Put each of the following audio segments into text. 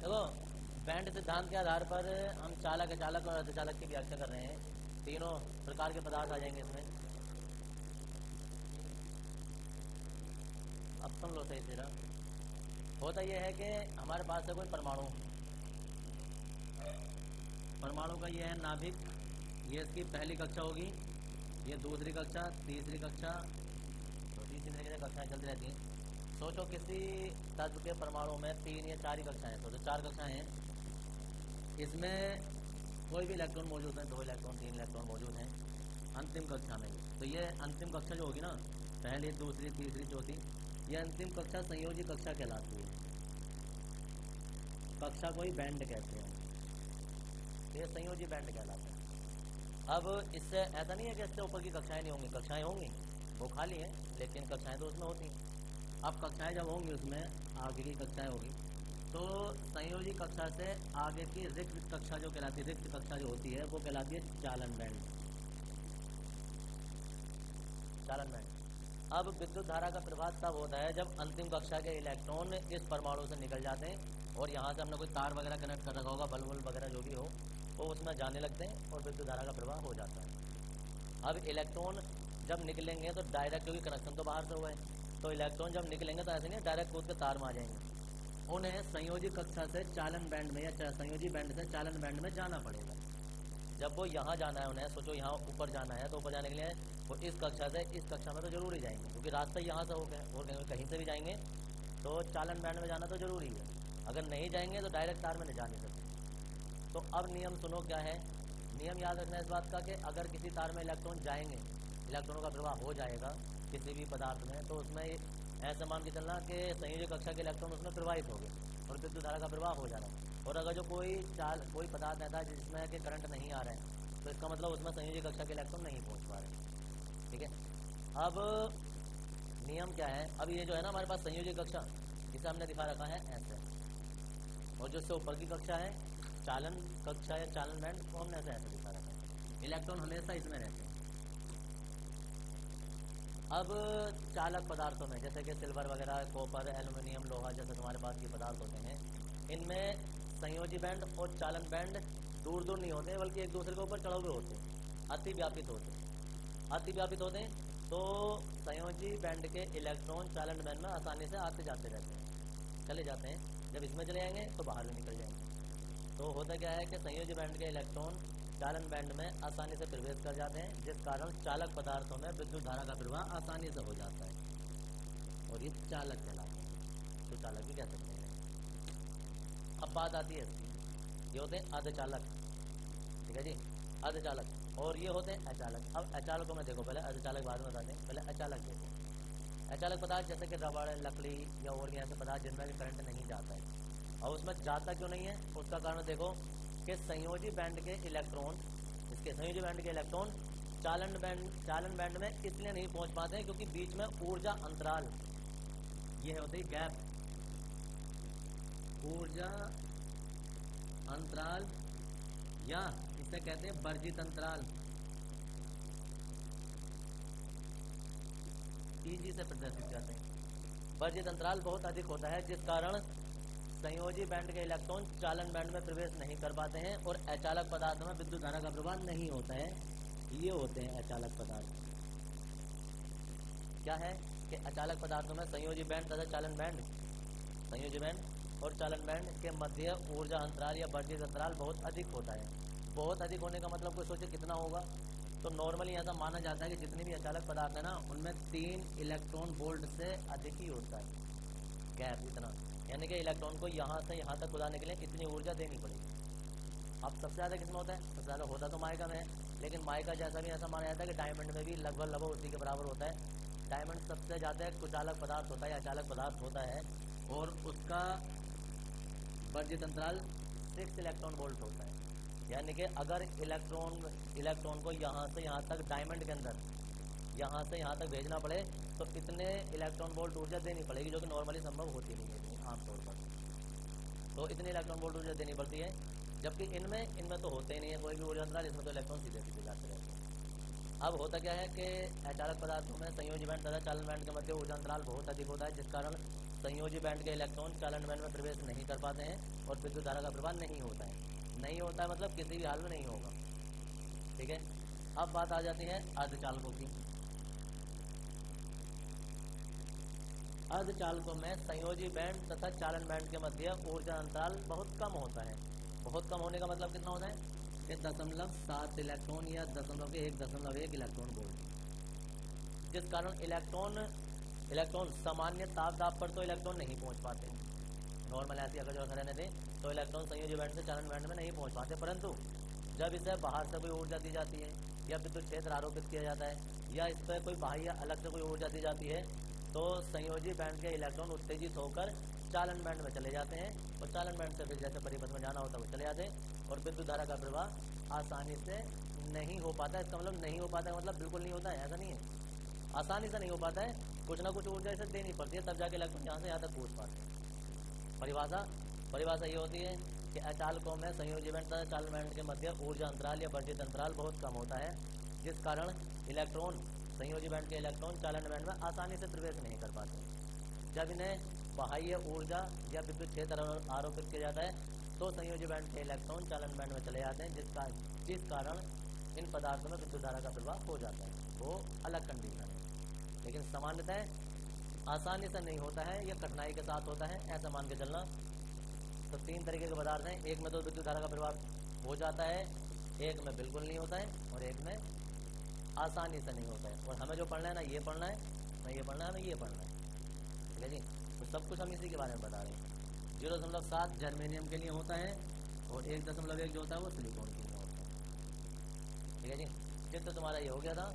देखो, बैंड सिद्धांत के आधार पर हम चालक, अचालक और अर्धचालक की व्याख्या कर रहे हैं। तीनों प्रकार के पदार्थ आ जाएंगे इसमें। अब सुन लो सही तेरा। होता यह है कि हमारे पास है कोई परमाणु। परमाणु का ये है नाभिक, ये इसकी पहली कक्षा होगी, ये दूसरी कक्षा, तीसरी कक्षा, तो तीसरी कक्षाएं चलती रहती हैं। सोचो किसी तत्व के परमाणु में 3 या 4 ही कक्षाएं, तो 4 कक्षाएं हैं। इसमें कोई भी इलेक्ट्रॉन मौजूद है, 2 इलेक्ट्रॉन, 3 इलेक्ट्रॉन मौजूद हैं अंतिम कक्षा में। तो ये अंतिम कक्षा जो होगी ना, पहली, दूसरी, तीसरी, चौथी, ये अंतिम कक्षा संयोजी कक्षा कहलाती है। कक्षा कोई बैंड कहते हैं, ये संयोजी बैंड कहलाता है। अब इससे ऐसा नहीं है कि इससे ऊपर की कक्षाएं नहीं होंगी, कक्षाएं होंगी, वो खाली है, लेकिन कक्षाएं तो उसमें होती हैं। अब कक्षाएं जब होंगी उसमें आगे की कक्षाएं होगी, तो संयोजी कक्षा से आगे की रिक्त कक्षा जो कहलाती है, रिक्त कक्षा जो होती है वो कहलाती है चालन बैंड। चालन बैंड। अब विद्युत धारा का प्रवाह तब होता है जब अंतिम कक्षा के इलेक्ट्रॉन इस परमाणु से निकल जाते हैं और यहाँ से हमने कोई तार वगैरह कनेक्ट कर रखा होगा, बल्ब वगैरह जो भी हो, वो उसमें जाने लगते हैं और विद्युत धारा का प्रवाह हो जाता है। अब इलेक्ट्रॉन जब निकलेंगे तो डायरेक्ट, क्योंकि कनेक्शन तो बाहर से हुआ है, तो इलेक्ट्रॉन जब निकलेंगे तो ऐसे नहीं डायरेक्ट कूद के तार में आ जाएंगे, उन्हें संयोजी कक्षा से चालन बैंड में या संयोजी बैंड से चालन बैंड में जाना पड़ेगा। जब वो यहाँ जाना है उन्हें, सोचो यहाँ ऊपर जाना है, तो ऊपर जाने के लिए वो इस कक्षा से इस कक्षा में तो जरूर ही जाएंगे, क्योंकि रास्ता यहाँ से हो गया और कहीं से भी जाएंगे तो चालन बैंड में जाना तो जरूरी है। अगर नहीं जाएंगे तो डायरेक्ट तार में नहीं जा नहीं सकते। तो अब नियम सुनो क्या है। नियम याद रखना इस बात का कि अगर किसी तार में इलेक्ट्रॉन जाएंगे, इलेक्ट्रॉनों का प्रवाह हो जाएगा किसी भी पदार्थ में, तो उसमें ऐसा मान के चलना कि संयोजी कक्षा के इलेक्ट्रॉन उसमें प्रवाहित हो गए और विद्युत धारा का प्रवाह हो जाना। और अगर जो कोई पदार्थ ऐसा है जिसमें कि करंट नहीं आ रहा है, तो इसका मतलब उसमें संयोजी कक्षा के इलेक्ट्रॉन नहीं पहुंच पा रहे। ठीक है। अब नियम क्या है। अब ये जो है ना हमारे पास संयोजी कक्षा, जिसे हमने दिखा रखा है ऐसे, और जो इससे ऊपर की कक्षा है चालन कक्षा या चालन बैंड, को हमने ऐसे दिखा रखा है। इलेक्ट्रॉन हमेशा इसमें रहते हैं। अब चालक पदार्थों में जैसे कि सिल्वर वगैरह, कॉपर, एल्युमिनियम, लोहा जैसे तुम्हारे पास ये पदार्थ होते हैं, इनमें संयोजी बैंड और चालन बैंड दूर दूर नहीं होते, बल्कि एक दूसरे के ऊपर चढ़े हुए होते हैं, अतिव्यापित होते हैं। अतिव्यापित होते हैं तो संयोजी बैंड के इलेक्ट्रॉन चालन बैंड में आसानी से आते जाते रहते हैं, चले जाते हैं। जब इसमें चले जाएंगे तो बाहर भी निकल जाएंगे। तो होता क्या है कि संयोजी बैंड के इलेक्ट्रॉन चालन बैंड में आसानी से प्रवेश कर जाते हैं, जिस कारण चालक पदार्थों में विद्युत धारा का प्रवाह आसानी से हो जाता है और ये चालक कहलाते हैं। तो चालक भी कह सकते हैं। अब बात आती है इसकी, ये होते हैं अर्धचालक, ठीक है जी, अर्धचालक। और ये होते हैं अचालक। अब अचालकों में देखो, पहले अर्धचालक बाद में बताते हैं, पहले अचालक देखो। अचालक पदार्थ जैसे कि रबड़, लकड़ी या और भी ऐसे पदार्थ जिनमें करंट नहीं जाता है। और उसमें जाता क्यों नहीं है, उसका कारण देखो कि संयोजी बैंड के इलेक्ट्रॉन, इसके संयोजी बैंड के इलेक्ट्रॉन चालन बैंड में इसलिए नहीं पहुंच पाते हैं क्योंकि बीच में ऊर्जा अंतराल, ये होती है गैप, ऊर्जा अंतराल, या इसे कहते हैं वर्जित अंतराल, ईजी से प्रदर्शित करते हैं। वर्जित अंतराल बहुत अधिक होता है, जिस कारण संयोजी बैंड के इलेक्ट्रॉन चालन बैंड में प्रवेश नहीं कर पाते हैं और अचालक पदार्थों में विद्युत धारा का प्रवाह नहीं होता है। ये होते हैं अचालक पदार्थ। क्या है कि अचालक पदार्थों में संयोजी बैंड तथा चालन बैंड, संयोजी बैंड और चालन बैंड के मध्य ऊर्जा अंतराल या वर्जित अंतराल बहुत अधिक होता है। बहुत अधिक होने का मतलब कोई सोचे कितना होगा, तो नॉर्मली ऐसा माना जाता है कि जितने भी अचालक पदार्थ है ना, उनमें 3 इलेक्ट्रॉन वोल्ट से अधिक ही होता है गैप, इतना। यानी कि इलेक्ट्रॉन को यहाँ से यहाँ तक उड़ाने के लिए इतनी ऊर्जा देनी पड़ेगी। अब सबसे ज़्यादा किसमें होता है, सबसे ज़्यादा होता तो माइका में है, लेकिन माइका जैसा भी ऐसा माना जाता है कि डायमंड में भी लगभग उसी के बराबर होता है। डायमंड सबसे ज़्यादा कुचालक पदार्थ होता है, अचालक पदार्थ होता है, और उसका वर्जित अंतराल 6 इलेक्ट्रॉन वोल्ट होता है। यानी कि अगर इलेक्ट्रॉन को यहाँ से यहाँ तक डायमंड के अंदर यहाँ से यहाँ तक भेजना पड़े तो इतने इलेक्ट्रॉन वोल्ट ऊर्जा देनी पड़ेगी, जो कि नॉर्मली संभव होती नहीं है आमतौर पर। तो इतने इलेक्ट्रॉन वोल्ट ऊर्जा देनी पड़ती है, जबकि इनमें तो होते ही नहीं है कोई भी ऊर्जा अंतराल, इसमें तो इलेक्ट्रॉन सीधे सीधे जाते रहते हैं। अब होता क्या है कि अचालक पदार्थों में संयोजी बैंड तथा चालन बैंड के मध्य ऊर्जा अंतराल बहुत अधिक होता है, जिस कारण संयोजी बैंड के इलेक्ट्रॉन चालन बैंड में प्रवेश नहीं कर पाते हैं और विद्युत धारा का प्रवाह नहीं होता है। नहीं होता है मतलब किसी भी हाल में नहीं होगा। ठीक है, अब बात आ जाती है अर्धचालकों की। अर्धचालकों में संयोजी बैंड तथा चालन बैंड के मध्य ऊर्जा अंतराल बहुत कम होता है। बहुत कम होने का मतलब कितना होता है कि 0.7 इलेक्ट्रॉन या 1.1 इलेक्ट्रॉन वोल्ट, जिस कारण इलेक्ट्रॉन सामान्य ताप पर तो इलेक्ट्रॉन नहीं पहुंच पाते हैं। नॉर्मल ऐसी अगर जो रहने दें तो इलेक्ट्रॉन संयोजी बैंड से चालन बैंड में नहीं पहुंच पाते, परंतु जब इसे बाहर से कोई ऊर्जा दी जाती है या विद्युत क्षेत्र आरोपित किया जाता है या इस पर कोई बाह्य अलग से कोई ऊर्जा दी जाती है तो संयोजी बैंड के इलेक्ट्रॉन उत्तेजित होकर चालन बैंड में चले जाते हैं और चालन बैंड से फिर जैसे परिपथ में जाना होता है वो चले जाते हैं और विद्युत धारा का प्रवाह आसानी से नहीं हो पाता है। इसका मतलब नहीं हो पाता है मतलब बिल्कुल नहीं होता है, ऐसा नहीं है, आसानी से नहीं हो पाता है, कुछ ना कुछ ऊर्जा इसे देनी पड़ती है तब जाके इलेक्ट्रॉन यहाँ से यहाँ तक पहुँच पाते हैं। परिभाषा ये होती है कि अचालकों में संयोजी बैंड तथा चालन बैंड के मध्य ऊर्जा अंतराल या वर्जित अंतराल बहुत कम होता है, जिस कारण इलेक्ट्रॉन संयोजी बैंड के इलेक्ट्रॉन चालन बैंड में आसानी से प्रवेश नहीं कर पाते। जब इन्हें बाह्य ऊर्जा या विद्युत क्षेत्र आरोपित किया जाता है तो संयोजी बैंड के इलेक्ट्रॉन चालन बैंड में चले जाते हैं, जिस कारण इन पदार्थों में विद्युत धारा का प्रवाह हो जाता है। वो अलग कंडीशन है, लेकिन सामान्यतः आसानी से नहीं होता है, यह कठिनाई के साथ होता है, ऐसा मान के चलना। तो 3 तरीके के पदार्थ हैं, एक में तो विद्युत धारा का प्रवाह हो जाता है, एक में बिल्कुल नहीं होता है और एक में आसानी से नहीं होता है। और हमें जो पढ़ना है ना ये पढ़ना है, ना ये पढ़ना है, ना ये पढ़ना है। ठीक है जी, तो सब कुछ हम इसी के बारे में बता रहे हैं। 0.7 जर्मेनियम के लिए होता है और 1.1 जो होता है वो सिलिकॉन के लिए होता है। ठीक है जी, चित्र तुम्हारा ये हो गया था।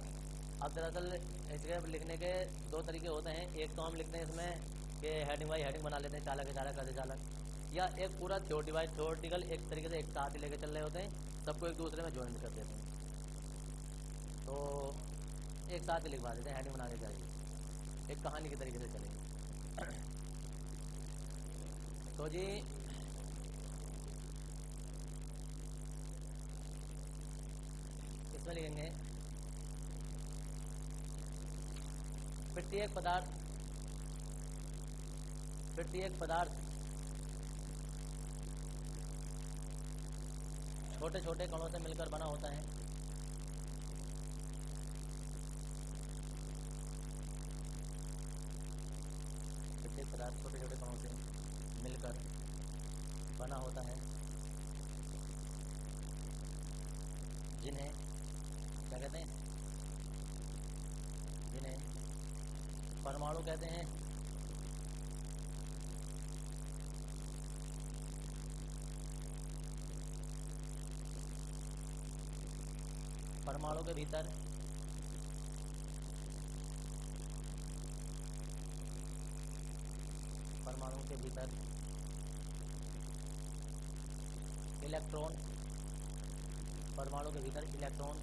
अब दरअसल इसके लिखने के 2 तरीके होते हैं। एक तो हम लिखते हैं इसमें कि हेडिंग बाई हेडिंग बना लेते हैं, चालक चालक अर्धचालक, या एक पूरा थ्योरेटिकल एक तरीके से एक साथ ही लेके चल रहे होते हैं, सबको एक दूसरे में ज्वाइन कर देते हैं। तो एक साथ ही लिखवा देते हैं, हेडिंग बना के चाहिए, एक कहानी के तरीके से चलेंगे। तो जी इसमें लिखेंगे प्रत्येक पदार्थ छोटे छोटे कणों से मिलकर बना होता है। प्रत्येक पदार्थ छोटे छोटे कणों से मिलकर बना होता है, जिन्हें क्या कहते हैं, जिन्हें परमाणु कहते हैं। परमाणु के भीतर इलेक्ट्रॉन, परमाणु के भीतर इलेक्ट्रॉन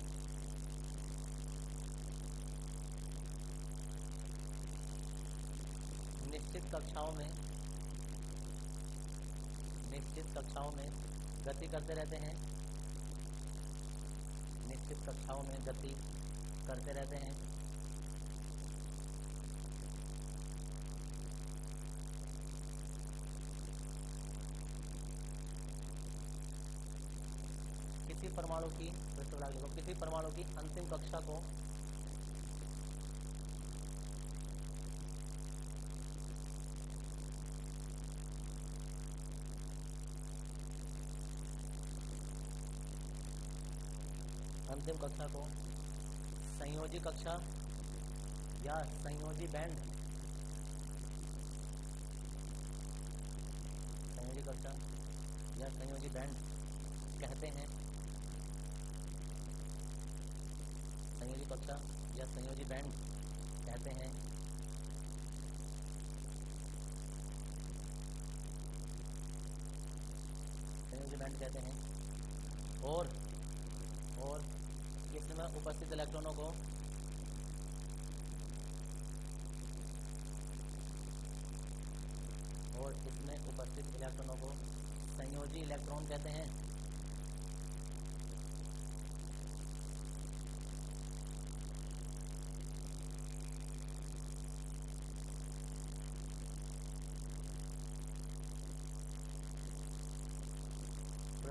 निश्चित कक्षाओं में गति करते रहते हैं, निश्चित कक्षाओं में गति करते रहते हैं। किसी परमाणु की किसी परमाणु की अंतिम कक्षा को संयोजी कक्षा या संयोजी बैंड, कहते हैं। संयोजी कक्षा या संयोजी बैंड कहते हैं। संयोजी बैंड कहते हैं और इसमें उपस्थित इलेक्ट्रॉनों को संयोजी इलेक्ट्रॉन कहते हैं।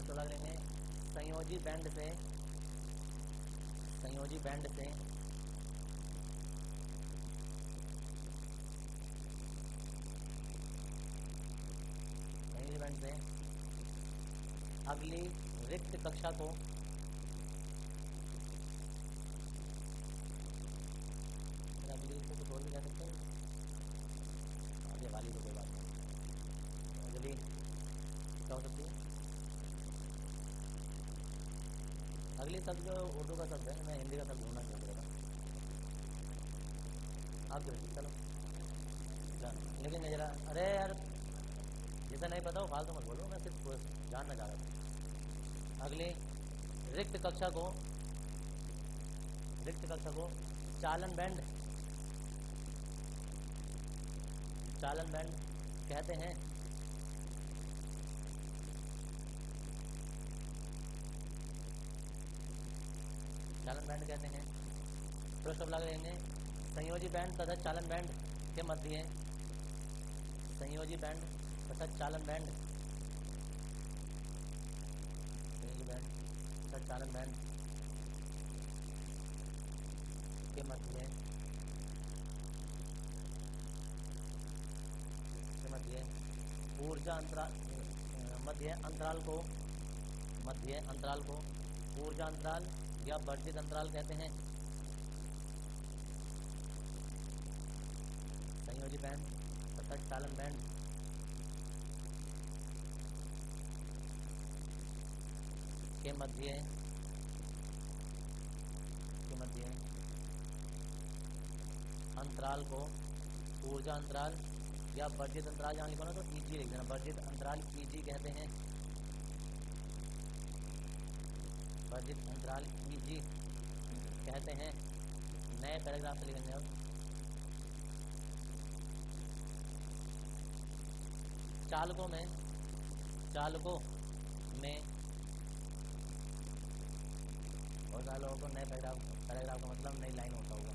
तो लग लेंगे संयोजी बैंड से संयोजी बैंड से अगली रिक्त कक्षा को अगली को कुछ और भी कह सकते हैं, आगे वाली तो कोई बात नहीं, अगली क्या हो सकती है? अगली शब्द जो उर्दू का शब्द है, मैं हिंदी का शब्द ढूंढना चाहता था। आप चलो लेकिन जरा, अरे यार जिसे नहीं पता हो फालतू मत बोलो, मैं सिर्फ जानना चाह रहा था। अगली रिक्त कक्षा को चालन बैंड कहते हैं। चालन बैंड कहते हैं। प्रश्न लग रहेंगे संयोजी बैंड तथा चालन बैंड के मध्य, संयोजी बैंड तथा चालन बैंड, संयोजी बैंड तथा चालन बैंड के मध्य ऊर्जा अंतराल, मध्य अंतराल को ऊर्जा अंतराल या वर्जित अंतराल कहते हैं। संयोजी बैंड तथा चालन बैंड के मध्य अंतराल को ऊर्जा अंतराल या वर्जित अंतराल, जहाँ लिखो ना तो ईजी लिख देना, वर्जित अंतराल ईजी कहते हैं। वर्जित अंतराल ईजी कहते हैं। नए पैराग्राफ से लिखेंगे अब। चालकों में और सारे लोगों को नए पैराग्राफ का मतलब नई लाइन होता होगा,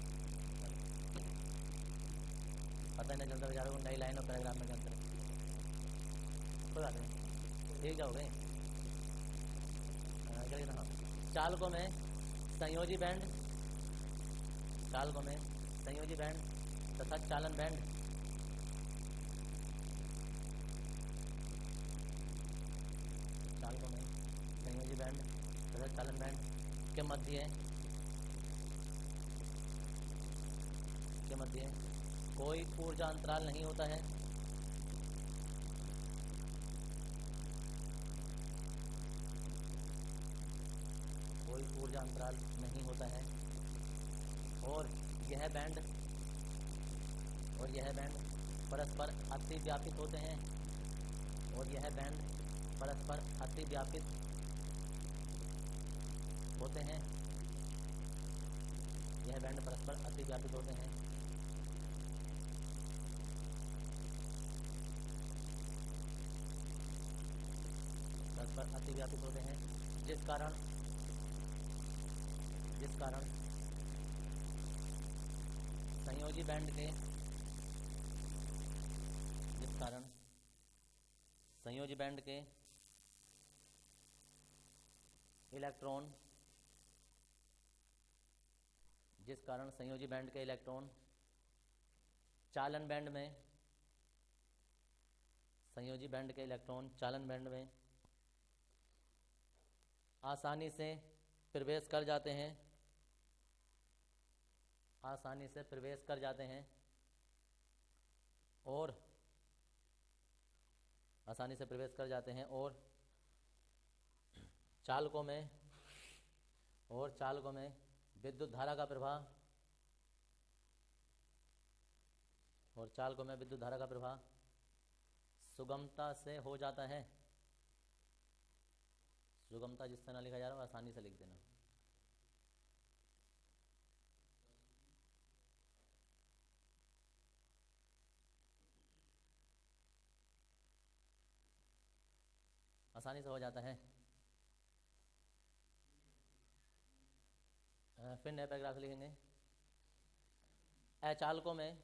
पता नहीं चलता बेचारों को नई लाइन और पैराग्राफ में अंतर। कोई बात नहीं, ठीक जाओगे। हाँ, चालकों में संयोजी बैंड तथा चालन बैंड तथा चालन बैंड के मध्य कोई ऊर्जा अंतराल नहीं होता है। कोई ऊर्जा अंतराल नहीं होता है और यह बैंड परस्पर अतिव्यापित होते हैं। यह बैंड परस्पर अतिव्यापित होते हैं। जिस कारण संयोजी बैंड के इलेक्ट्रॉन चालन बैंड में आसानी से प्रवेश कर जाते हैं। और चालकों में विद्युत धारा का प्रवाह सुगमता से हो जाता है। सुगमता जिससे ना लिखा जा रहा हो आसानी से लिख देना। आसानी से हो जाता है। फिर नए पैराग्राफ लिखेंगे। अचालकों में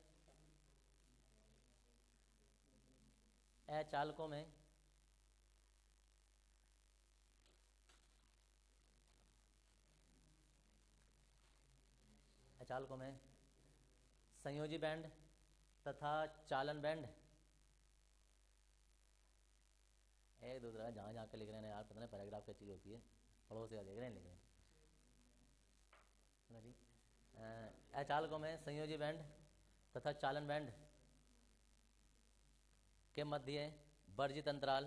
अचालकों में संयोजी बैंड तथा चालन बैंड। एक दूसरा जहाँ जहाँ के लिख रहे हैं यार, पता नहीं पैराग्राफ क्या चीज़ होती है, पड़ोस से देख रहे हैं लिख रहे हैं। अचालकों में संयोजी बैंड तथा चालन बैंड के मध्य वर्जित अंतराल,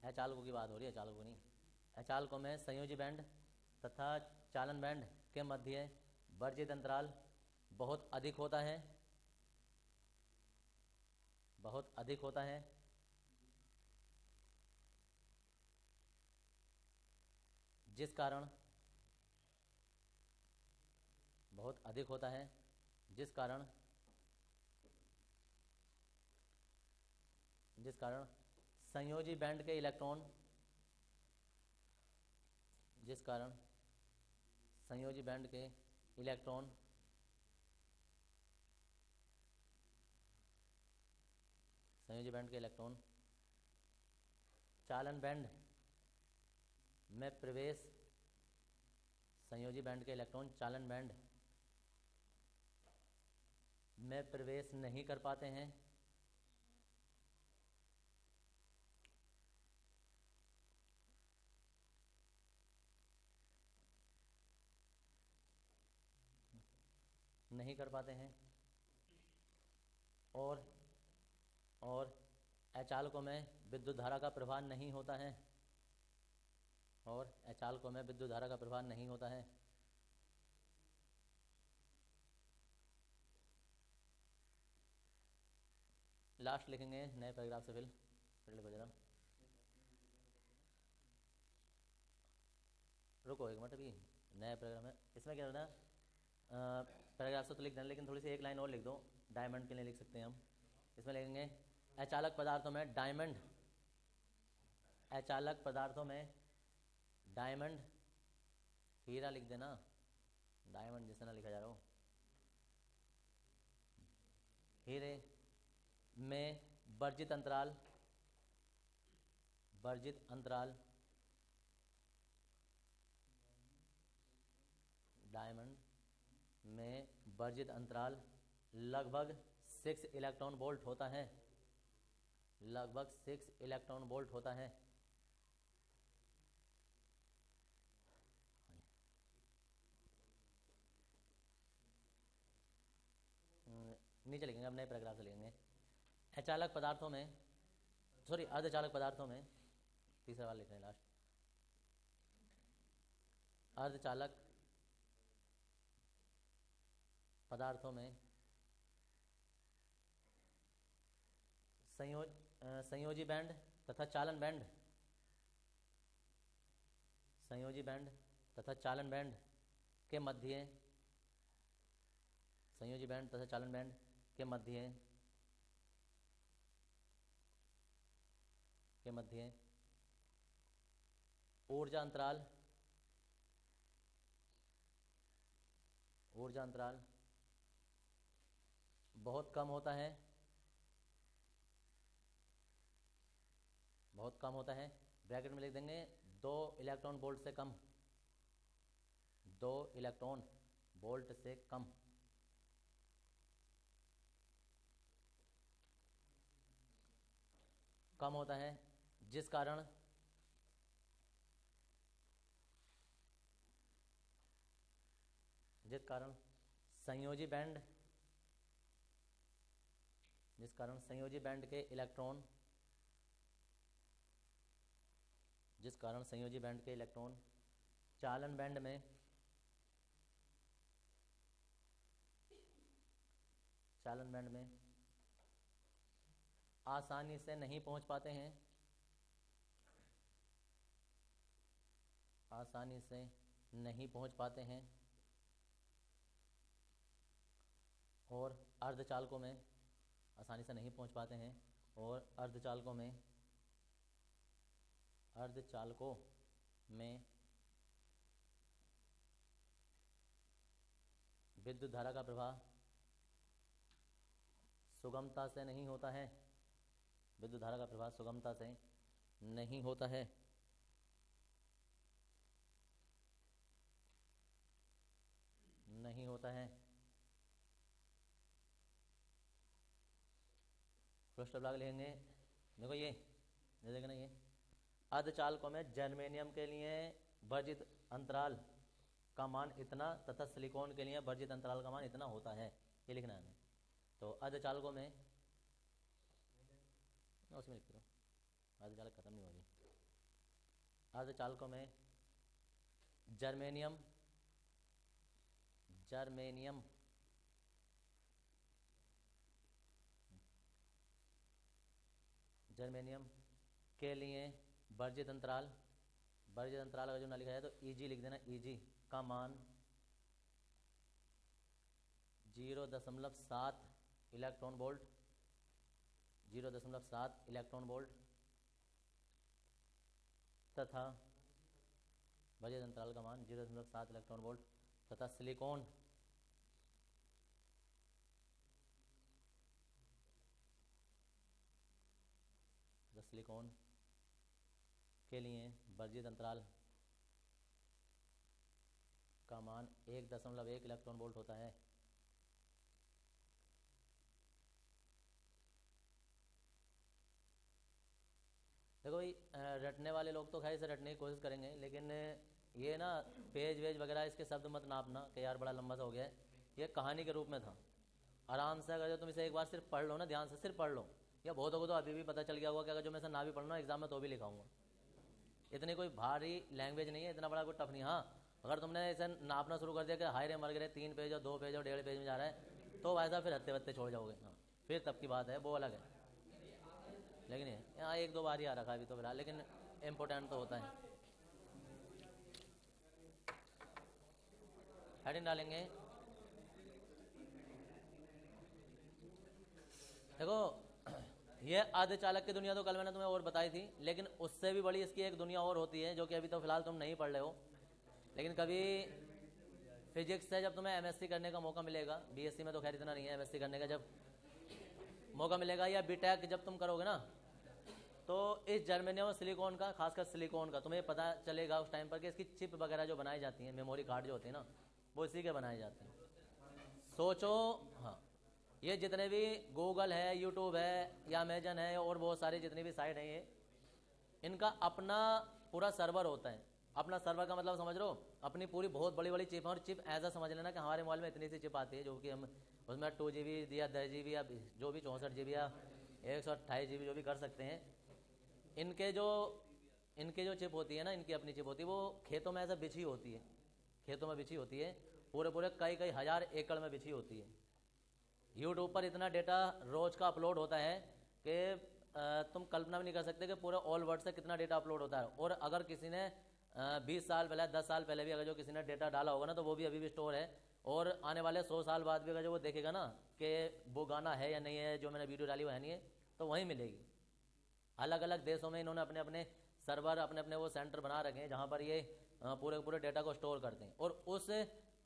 अचालकों की बात हो रही है, अचालकों नहीं। अचालकों में संयोजी बैंड तथा चालन बैंड के मध्य वर्जित अंतराल बहुत अधिक होता है, बहुत अधिक होता है, जिस कारण बहुत अधिक होता है, जिस कारण संयोजी बैंड के इलेक्ट्रॉन, जिस कारण संयोजी बैंड के इलेक्ट्रॉन चालन बैंड में प्रवेश, संयोजी बैंड के इलेक्ट्रॉन चालन बैंड में प्रवेश नहीं कर पाते हैं, नहीं कर पाते हैं और अचालकों में विद्युत धारा का प्रवाह नहीं होता है, और अचालकों में विद्युत धारा का प्रवाह नहीं होता है। लास्ट लिखेंगे नए पैराग्राफ से, फिर लिखो जरा, रुको एक मिनट, अभी नया पैराग्राफ है, इसमें क्या होता है, पैराग्राफ से तो लिख देना, लेकिन थोड़ी सी एक लाइन और लिख दो, डायमंड के लिए लिख सकते हैं हम। इसमें लिखेंगे अचालक पदार्थों में डायमंड, अचालक पदार्थों में डायमंड, हीरा लिख देना, डायमंड जैसे ना लिखा जा रहा हो, हीरे में वर्जित अंतराल, डायमंड में वर्जित अंतराल लगभग 6 इलेक्ट्रॉन वोल्ट होता है, लगभग 6 इलेक्ट्रॉन वोल्ट होता है। नीचे लिखेंगे, अब नए पैराग्राफ से लिखेंगे। अचालक पदार्थों में, सॉरी अर्धचालक पदार्थों में, तीसरा वाला लिख रहे हैं लास्ट, अर्धचालक पदार्थों में संयोजी बैंड तथा चालन बैंड, संयोजी बैंड तथा चालन बैंड के मध्य, संयोजी बैंड तथा चालन बैंड के मध्य ऊर्जा अंतराल बहुत कम होता है, बहुत कम होता है, ब्रैकेट में लिख देंगे 2 इलेक्ट्रॉन वोल्ट से कम, 2 इलेक्ट्रॉन वोल्ट से कम, कम होता है, जिस कारण संयोजी बैंड, के इलेक्ट्रॉन, चालन बैंड में आसानी से नहीं पहुंच पाते हैं, आसानी से नहीं पहुंच पाते हैं, और अर्धचालकों में आसानी से नहीं पहुंच पाते हैं, और अर्धचालकों में विद्युत धारा का प्रवाह सुगमता से नहीं होता है, विद्युत धारा का प्रवाह सुगमता से नहीं होता है। नहीं होता है। फर्स्ट ब्लॉक लिखेंगे, देखो ये देखना, ये अर्धचालकों में जर्मेनियम के लिए वर्जित अंतराल का मान इतना तथा सिलिकॉन के लिए वर्जित अंतराल का मान इतना होता है, ये लिखना है हमें। तो अर्धचालकों में उसमें लिख दो, अर्धचालक खत्म नहीं हो रही। अर्धचालकों में जर्मेनियम के लिए वर्जित अंतराल अगर जो ना लिखा जाए तो Eg लिख देना, Eg का मान 0.7 इलेक्ट्रॉन वोल्ट, 0.7 इलेक्ट्रॉन वोल्ट तथा वर्जित अंतराल का मान 0.7 इलेक्ट्रॉन वोल्ट तथा सिलिकॉन के लिए वर्जित अंतराल का मान 1.1 इलेक्ट्रॉन वोल्ट होता है। देखो भाई, रटने वाले लोग तो खैर इसे रटने की कोशिश करेंगे, लेकिन ये ना पेज वेज वगैरह इसके शब्द मत नापना कि यार बड़ा लंबा सा हो गया है। ये कहानी के रूप में था। आराम से अगर जो तुम इसे एक बार सिर्फ पढ़ लो ना, ध्यान से सिर्फ पढ़ लो, या बहुत होगा तो अभी भी पता चल गया होगा कि अगर जो मैं इसे ना भी पढ़ना एग्जाम में तो भी लिखाऊंगा। इतनी कोई भारी लैंग्वेज नहीं है, इतना बड़ा कोई टफ नहीं। हाँ, अगर तुमने इसे नापना शुरू कर दिया कि हाय रे मर गए 3 पेज और 2 पेज और 1.5 पेज में जा रहा है, तो वैसा फिर हत्ते वत्ते छोड़ जाओगे। हाँ, फिर तब की बात है, वो अलग है। लेकिन यहाँ 1-2 बार ही आ रखा है अभी तो फिलहाल, लेकिन इम्पोर्टेंट तो होता है। हेडिंग डालेंगे, देखो ये अर्धचालक की दुनिया तो कल मैंने तुम्हें और बताई थी, लेकिन उससे भी बड़ी इसकी एक दुनिया और होती है जो कि अभी तो फिलहाल तुम नहीं पढ़ रहे हो। लेकिन कभी फिजिक्स से जब तुम्हें एमएससी करने का मौका मिलेगा, बीएससी में तो खैर इतना नहीं है, एमएससी करने का जब मौका मिलेगा या बीटेक जब तुम करोगे ना, तो इस जर्मेनियम और सिलिकॉन का, खासकर सिलिकॉन का, तुम्हें पता चलेगा उस टाइम पर कि इसकी चिप वगैरह जो बनाई जाती हैं, मेमोरी कार्ड जो होते हैं ना, वो इसी के बनाए जाते हैं। सोचो, हाँ, ये जितने भी गूगल है, यूट्यूब है या अमेजन है और बहुत सारी जितनी भी साइट हैं, ये इनका अपना पूरा सर्वर होता है। अपना सर्वर का मतलब समझ लो, अपनी पूरी बहुत बड़ी बड़ी चिप है। और चिप ऐसा समझ लेना कि हमारे मोबाइल में इतनी सी चिप आती है जो कि हम उसमें 2 GB या 10 GB या जो भी 64 GB या 128 GB जो भी कर सकते हैं। इनके जो चिप होती है ना, इनकी अपनी चिप होती है, वो खेतों में ऐसा बिछी होती है, खेतों में बिछी होती है, पूरे कई हजार एकड़ में बिछी होती है। यूट्यूब पर इतना डेटा रोज का अपलोड होता है कि तुम कल्पना भी नहीं कर सकते कि पूरे ऑल वर्ल्ड से कितना डेटा अपलोड होता है। और अगर किसी ने 20 साल पहले, 10 साल पहले भी अगर जो किसी ने डेटा डाला होगा ना, तो वो भी अभी भी स्टोर है। और आने वाले 100 साल बाद भी अगर जो वो देखेगा ना कि वो गाना है या नहीं है, जो मैंने वीडियो डाली वो है नहीं है, तो वहीं मिलेगी। अलग अलग देशों में इन्होंने अपने अपने सर्वर, अपने अपने वो सेंटर बना रखे हैं जहाँ पर ये पूरे डेटा को स्टोर करते हैं और उस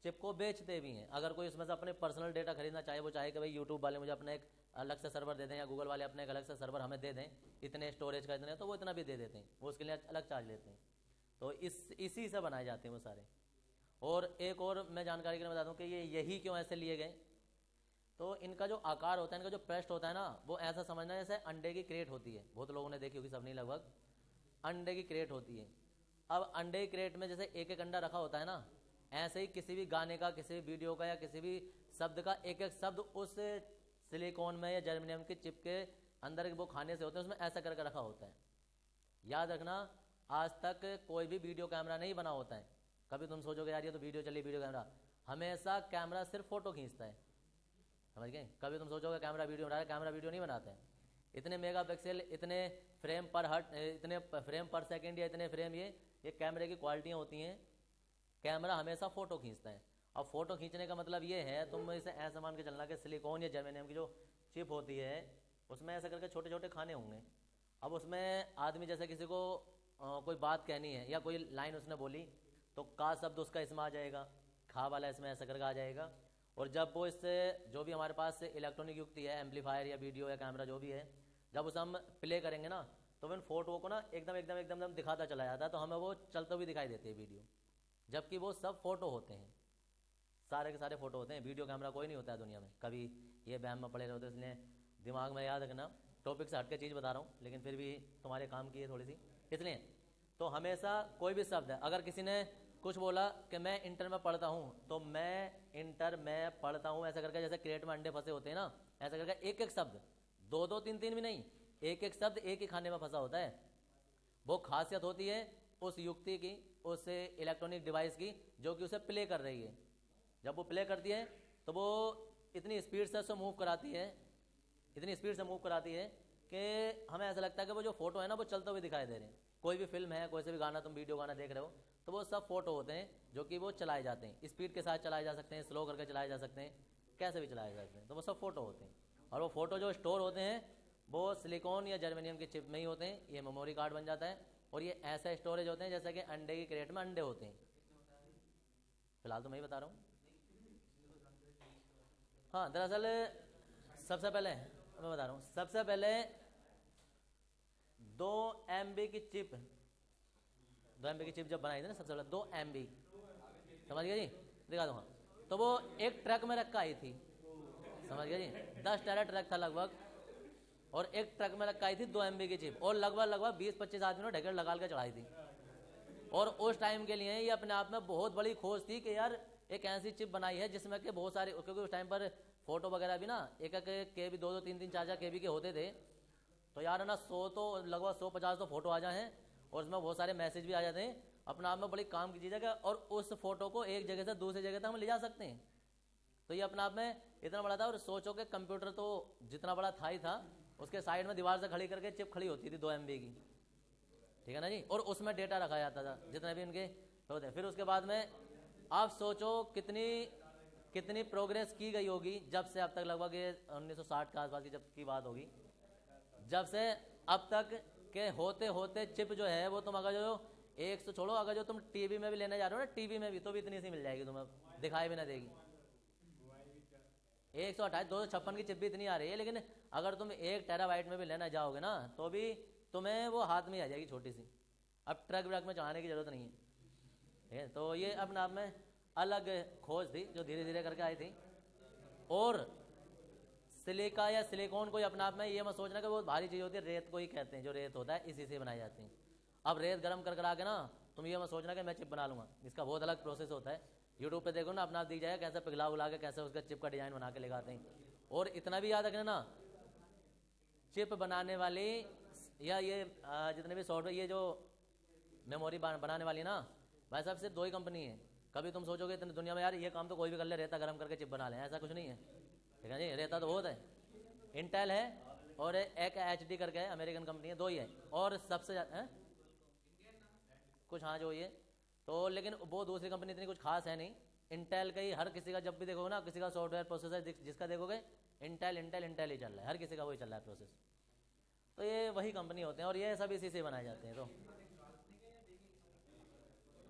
चिप को बेचते भी हैं। अगर कोई इसमें से अपने पर्सनल डेटा खरीदना चाहे, वो चाहे कि भाई यूट्यूब वाले मुझे अपने एक अलग से सर्वर दे दें या गूगल वाले अपने एक अलग से सर्वर हमें दे दें, इतने स्टोरेज का इतने, तो वो इतना भी दे देते हैं, वो उसके लिए अलग चार्ज लेते हैं। तो इसी से बनाए जाते हैं वो सारे। और एक और मैं जानकारी के लिए बता दूं कि ये यही क्यों ऐसे लिए गए, तो इनका जो आकार होता है, इनका जो पेस्ट होता है ना, वो ऐसा समझना जैसे अंडे की क्रेट होती है। बहुत लोगों ने देखी होगी, सब नहीं लगभग, अंडे की क्रेट होती है। अब अंडे की क्रेट में जैसे एक एक अंडा रखा होता है ना, ऐसे ही किसी भी गाने का, किसी भी वीडियो का या किसी भी शब्द का एक एक शब्द उस सिलिकॉन में या जर्मेनियम की चिप के अंदर वो खाने से होते हैं, उसमें ऐसा करके रखा होता है। याद रखना, आज तक कोई भी वीडियो कैमरा नहीं बना होता है। कभी तुम सोचोगे यार ये तो वीडियो चली, वीडियो कैमरा, हमेशा कैमरा सिर्फ फोटो खींचता है, समझ गए। कभी तुम सोचोगे कैमरा वीडियो बना रहा है, कैमरा वीडियो नहीं बनाते हैं। इतने मेगापिक्सल, इतने फ्रेम पर हट, इतने फ्रेम पर सेकेंड या इतने फ्रेम, ये कैमरे की क्वालिटियाँ होती हैं। कैमरा हमेशा फोटो खींचता है। अब फोटो खींचने का मतलब ये है, तुम इसे ऐसा मान के चलना कि सिलिकॉन या जर्मेनियम की जो चिप होती है उसमें ऐसा करके छोटे छोटे खाने होंगे। अब उसमें आदमी जैसे किसी को कोई बात कहनी है या कोई लाइन उसने बोली, तो का शब्द उसका इसमें आ जाएगा, खा वाला इसमें ऐसा करके आ जाएगा। और जब वो इससे जो भी हमारे पास इलेक्ट्रॉनिक युक्ति है, एम्पलीफायर या वीडियो या कैमरा जो भी है, जब उसे हम प्ले करेंगे ना, तो इन फोटो को ना एकदम एकदम एकदम एकदम दिखाता चला जाता है, तो हमें वो चलते हुए दिखाई देते हैं वीडियो, जबकि वो सब फोटो होते हैं, सारे के सारे फोटो होते हैं, वीडियो कैमरा कोई नहीं होता है दुनिया में। कभी ये वहम में पड़े रहते, इसलिए दिमाग में याद रखना। टॉपिक से हट के चीज़ बता रहा हूँ, लेकिन फिर भी तुम्हारे काम की है थोड़ी सी, इसलिए। तो हमेशा कोई भी शब्द है, अगर किसी ने कुछ बोला कि मैं इंटर में पढ़ता हूँ, तो मैं इंटर में पढ़ता हूँ ऐसा करके, जैसे क्रेट में अंडे फंसे होते हैं ना, ऐसा करके एक एक शब्द, दो दो तीन तीन भी नहीं, एक एक शब्द एक ही खाने में फंसा होता है। वो खासियत होती है उस युक्ति की, उस इलेक्ट्रॉनिक डिवाइस की जो कि उसे प्ले कर रही है। जब वो प्ले करती है तो वो इतनी स्पीड से उसे मूव कराती है, इतनी स्पीड से मूव कराती है कि हमें ऐसा लगता है कि वो जो फोटो है ना वो चलते हुए दिखाई दे रहे हैं। कोई भी फिल्म है, कोई से भी गाना तुम वीडियो गाना देख रहे हो, तो वो सब फोटो होते हैं जो कि वो चलाए जाते हैं। स्पीड के साथ चलाए जा सकते हैं, स्लो करके चलाए जा सकते हैं, कैसे भी चलाए जा सकते हैं। तो वो सब फोटो होते हैं, और वो फोटो जो स्टोर होते हैं वो सिलिकॉन या जर्मेनियम के चिप में ही होते हैं। ये मेमोरी कार्ड बन जाता है, और ये ऐसा स्टोरेज होते हैं जैसे कि अंडे की क्रेट में अंडे होते हैं। फिलहाल तो मैं ही बता रहा हूँ। हाँ, दरअसल सबसे पहले मैं बता रहा हूँ, सबसे पहले 2 MB की चिप, 2 MB की चिप जब बनाई थी ना, सबसे पहले 2 MB, समझ गए जी, दिखा दूंगा। तो वो एक ट्रक में रख कर आई थी, समझ गए जी, 10 टायर ट्रक था लगभग, और एक ट्रक में रख आई थी 2 MB की चिप, और लगभग 20-25 आदमी ने ढकेल लगा के चढ़ाई थी। और उस टाइम के लिए ये अपने आप में बहुत बड़ी खोज थी कि यार एक ऐसी चिप बनाई है जिसमें कि बहुत सारे, क्योंकि उस टाइम पर फोटो वगैरह भी ना एक एक KB, 2-2, 3-3, 4-4 KB के होते थे। तो यार है ना 100 तो लगभग 150 तो फोटो आ जाए हैं, और उसमें बहुत सारे मैसेज भी आ जाते हैं। अपने आप में बड़ी काम की चीज़ है, और उस फोटो को एक जगह से दूसरी जगह तक हम ले जा सकते हैं। तो ये अपने आप में इतना बड़ा था। और सोचो कि कंप्यूटर तो जितना बड़ा था ही था, उसके साइड में दीवार से खड़ी करके चिप खड़ी होती थी 2 MB की, ठीक है ना जी, और उसमें डेटा रखा जाता था जितने भी इनके होते हैं। फिर उसके बाद में आप सोचो कितनी प्रोग्रेस की गई होगी जब से अब तक, लगभग ये 1960 के आसपास की जब की बात होगी, जब से अब तक के होते होते चिप जो है वो तुम अगर जो एक से छोड़ो, अगर जो तुम टीवी में भी लेने जा रहे हो ना, टीवी में भी तो भी इतनी सी मिल जाएगी, तुम्हें दिखाई भी ना देगी। 128 256 की चिप भी इतनी आ रही है, लेकिन अगर तुम 1 टेराबाइट में भी लेना जाओगे ना, तो भी तुम्हें वो हाथ में आ जाएगी छोटी सी। अब ट्रक व्रक में चढ़ाने की जरूरत नहीं है। तो ये अपने आप में अलग खोज थी जो धीरे धीरे करके आई थी। और सिलिका या सिलिकॉन को अपने आप में ये मत सोचना कि वो भारी चीज़ होती है, रेत को ही कहते हैं, जो रेत होता है इसी से बनाई जाती है। अब रेत गर्म कर आके ना तुम ये मत सोचना कि मैं चिप बना लूँगा, इसका बहुत अलग प्रोसेस होता है। यूट्यूब पे देखो ना, अपना आप दिख जाएगा कैसे पिघला उगला के कैसे उसका चिप का डिजाइन बना के लगाते हैं। और इतना भी याद रखना ना, चिप बनाने वाली या ये जितने भी सॉफ्टवेयर, ये जो मेमोरी बनाने वाली ना, भाई साहब सिर्फ 2 ही कंपनी है। कभी तुम सोचोगे इतनी दुनिया में यार ये काम तो कोई भी कर ले, रेता गर्म करके चिप बना ले, ऐसा कुछ नहीं है, ठीक है जी। रेता तो बहुत है, इंटेल है और एक HD करके है, अमेरिकन कंपनी है, 2 ही है। और सबसे ज्यादा कुछ, हाँ जो ये तो, लेकिन वो दूसरी कंपनी इतनी कुछ खास है नहीं। इंटेल का ही हर किसी का, जब भी देखोगे ना किसी का सॉफ्टवेयर प्रोसेसर जिसका देखोगे इंटेल इंटेल इंटेल ही चल रहा है, हर किसी का वही चल रहा है प्रोसेस। तो ये वही कंपनी होते हैं और ये सब इसी से बनाए जाते हैं। तो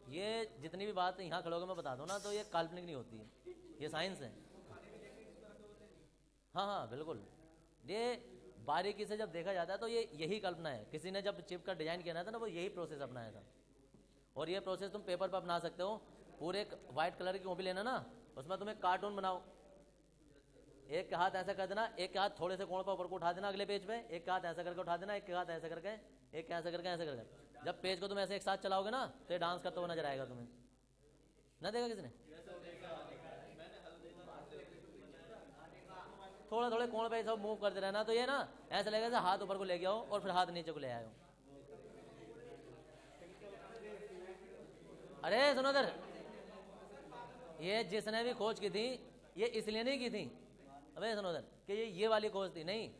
ये जितनी भी बात यहाँ खड़ोगे मैं बता दूँ ना, तो ये काल्पनिक नहीं होती है, ये साइंस है। हाँ हाँ बिल्कुल, ये बारीकी से जब देखा जाता है तो ये यही कल्पना है। किसी ने जब चिप का डिजाइन किया था ना, वो यही प्रोसेस अपनाया था। और ये प्रोसेस तुम पेपर पर अपना सकते हो। पूरे व्हाइट कलर की कॉपी लेना ना, उसमें तुम एक कार्टून बनाओ, एक के हाथ ऐसा कर देना, एक के हाथ थोड़े से कोण पर ऊपर को उठा देना, अगले पेज पे एक के हाथ ऐसा करके उठा देना, एक के हाथ ऐसा करके, एक ऐसा करके, ऐसा करके। जब पेज को तुम ऐसे एक साथ चलाओगे ना, तो ये डांस करते हुए नजर आएगा तुम्हें। ना देखा किसने? थोड़ा थोड़े कोण पे सब मूव करते रहना, तो ये ना ऐसा लगेगा जैसे हाथ ऊपर को ले गया हो और फिर हाथ नीचे को ले आए हो। अरे सुनो इधर, ये जिसने भी खोज की थी ये इसलिए नहीं की थी, अबे सुनो इधर, कि ये वाली खोज थी नहीं।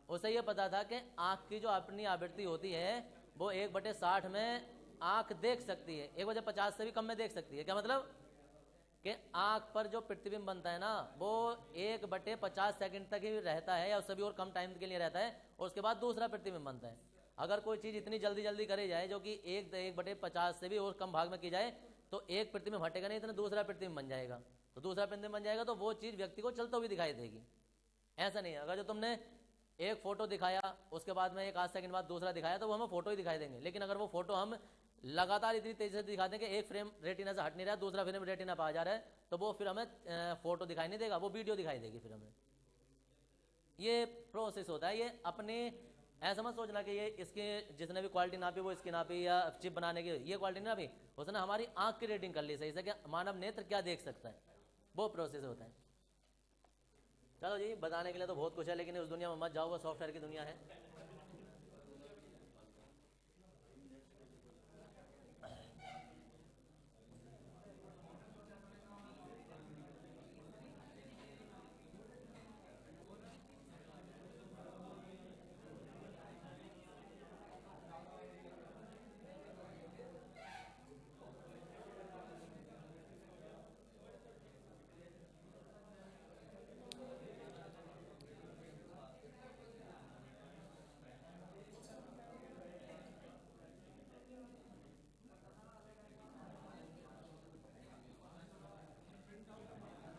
उसे ये पता था कि आंख की जो अपनी आवृत्ति होती है वो 1/60 में आंख देख सकती है, 1/50 से भी कम में देख सकती है। क्या मतलब कि आंख पर जो प्रतिबिंब बनता है ना, वो 1/50 सेकंड तक ही रहता है, या उससे भी और कम टाइम के लिए रहता है, और उसके बाद दूसरा प्रतिबिंब बनता है। अगर कोई चीज इतनी जल्दी जल्दी करे जाए जो कि 1/50 से भी और कम भाग में की जाए, तो एक प्रतिबिंब हटेगा नहीं, इतना दूसरा प्रतिबिंब बन जाएगा। तो दूसरा प्रतिबिंब बन जाएगा तो वो चीज व्यक्ति को चलता हुई दिखाई देगी। ऐसा नहीं है, अगर जो तुमने एक फोटो दिखाया उसके बाद में 1 आध सेकंड बाद दूसरा दिखाया, तो वो हमें फोटो ही दिखाई देंगे। लेकिन अगर वो फोटो हम लगातार इतनी तेजी से दिखाते हैं कि एक फ्रेम रेटिना से हट नहीं रहा है, दूसरा फ्रेम रेटिना पे आ जा रहा है, तो वो फिर हमें फोटो दिखाई नहीं देगा, वो वीडियो दिखाई देगी फिर हमें। ये प्रोसेस होता है। ये अपने ऐसा मत सोचना कि ये इसके जिसने भी क्वालिटी नापी वो इसकी नापी या चिप बनाने की ये क्वालिटी नहीं नापी, उसने हमारी आंख की रेटिंग कर ली सही से, क्या मानव नेत्र क्या देख सकता है, वो प्रोसेस होता है। चलो जी, बताने के लिए तो बहुत कुछ है, लेकिन उस दुनिया में मत जाओ, वो सॉफ्टवेयर की दुनिया है।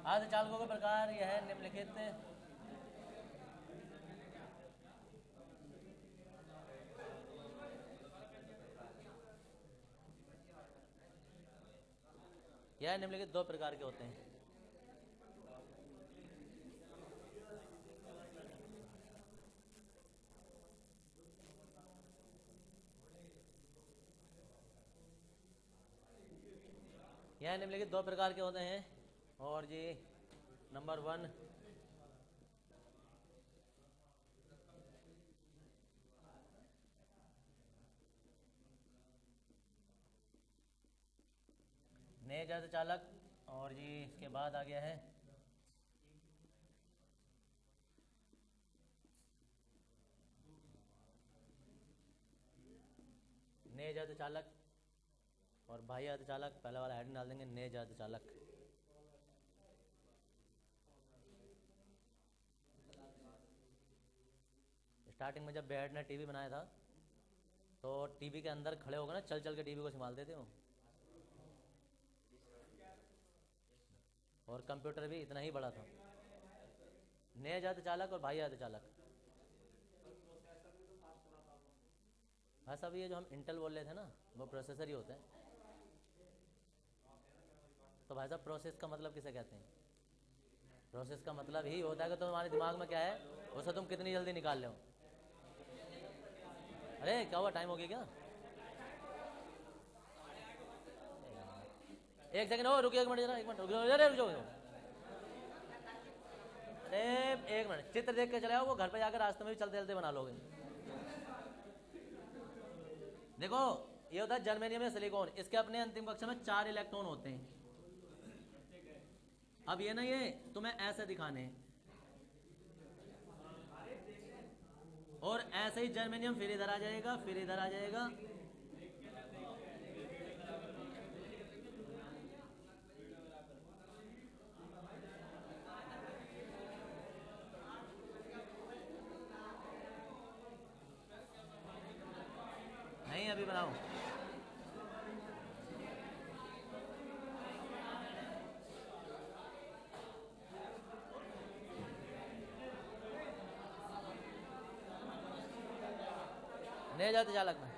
आधे चालकों के प्रकार यह है निम्नलिखित। यह निम्नलिखित दो प्रकार के होते हैं। यह निम्नलिखित दो प्रकार के होते हैं। और जी नंबर 1, नेज अर्धचालक। और जी इसके बाद आ गया है नेज अर्धचालक और बाह्य अर्धचालक। पहले वाला हेड डाल देंगे, नेज अर्धचालक। स्टार्टिंग में जब बेहड ने टीवी बनाया था तो टीवी के अंदर खड़े होकर ना चल चल के टीवी को संभालते थे वो, और कंप्यूटर भी इतना ही बड़ा था। नेज अर्धचालक और बाह्य अर्धचालक। हाँ सब ये जो हम इंटेल बोल रहे थे ना, वो प्रोसेसर ही होता है। तो भाई साहब प्रोसेस का मतलब किसे कहते हैं? प्रोसेस का मतलब ही होता है कि तुम्हारे दिमाग में क्या है उसे तुम कितनी जल्दी निकाल लो। अरे क्या हुआ, टाइम हो गया क्या? एक सेकंड हो, रुकिए, एक मिनट जरा, एक मिनट रुक जाओ। अरे एक मिनट, चित्र देख के चले आओ, वो घर पे जाकर रास्ते में भी चलते चलते बना लोगे। देखो ये होता है जर्मेनियम या सिलिकॉन, इसके अपने अंतिम कक्षा में 4 इलेक्ट्रॉन होते हैं। अब ये ना ये तुम्हें ऐसे दिखाने हैं, और ऐसे ही जर्मेनियम फिर इधर आ जाएगा, फिर इधर आ जाएगा। नहीं अभी बनाओ। नहीं जाते चालक में